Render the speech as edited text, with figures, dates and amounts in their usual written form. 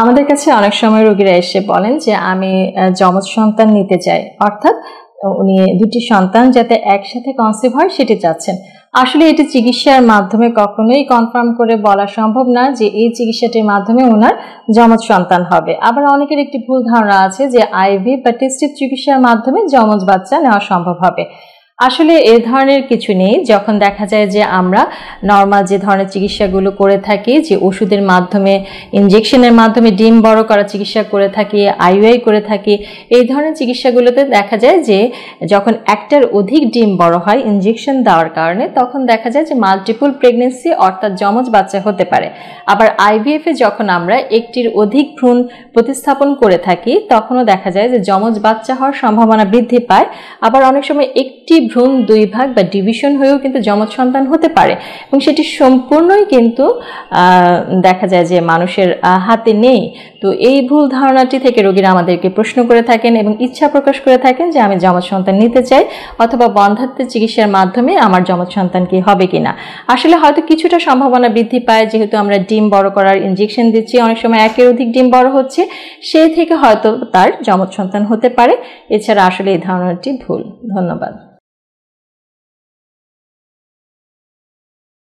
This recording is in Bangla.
আমাদের কাছে অনেক সময় রোগীরা এসে বলেন যে আমি যমজ সন্তান নিতে চাই, অর্থাৎ উনি দুটি সন্তান যাতে একসাথে কনসিভ হয় সেটি চাচ্ছেন। আসলে এটি চিকিৎসার মাধ্যমে কখনোই কনফার্ম করে বলা সম্ভব না যে এই চিকিৎসাটির মাধ্যমে ওনার যমজ সন্তান হবে। আবার অনেকের একটি ভুল ধারণা আছে যে আইভি বা টেস্ট টিউব চিকিৎসার মাধ্যমে যমজ বাচ্চা নেওয়া সম্ভব হবে। আসলে এ ধরনের কিছু নেই। যখন দেখা যায় যে আমরা নর্মাল যে ধরনের চিকিৎসাগুলো করে থাকি, যে ওষুধের মাধ্যমে, ইনজেকশনের মাধ্যমে ডিম বড় করা চিকিৎসা করে থাকি, আইইউআই করে থাকি, এই ধরনের চিকিৎসাগুলোতে দেখা যায় যে যখন একটার অধিক ডিম বড় হয় ইনজেকশন দেওয়ার কারণে, তখন দেখা যায় যে মাল্টিপল প্রেগনেন্সি অর্থাৎ যমজ বাচ্চা হতে পারে। আবার আইভিএফে যখন আমরা একটির অধিক ভ্রূণ প্রতিস্থাপন করে থাকি, তখনও দেখা যায় যে যমজ বাচ্চা হওয়ার সম্ভাবনা বৃদ্ধি পায়। আবার অনেক সময় একটি ভ্রূণ দুই ভাগ বা ডিভিশন হয়েও কিন্তু যমজ সন্তান হতে পারে, এবং সেটি সম্পূর্ণই কিন্তু দেখা যায় যে মানুষের হাতে নেই। তো এই ভুল ধারণাটি থেকে রোগীরা আমাদেরকে প্রশ্ন করে থাকেন এবং ইচ্ছা প্রকাশ করে থাকেন যে আমি যমজ সন্তান নিতে চাই, অথবা বন্ধ্যাত্বের চিকিৎসার মাধ্যমে আমার যমজ সন্তান কি হবে কিনা। আসলে হয়তো কিছুটা সম্ভাবনা বৃদ্ধি পায়, যেহেতু আমরা ডিম বড় করার ইনজেকশন দিচ্ছি, অনেক সময় একের অধিক ডিম বড় হচ্ছে, সেই থেকে হয়তো তার যমজ সন্তান হতে পারে। এছাড়া আসলে এই ধারণাটি ভুল। ধন্যবাদ।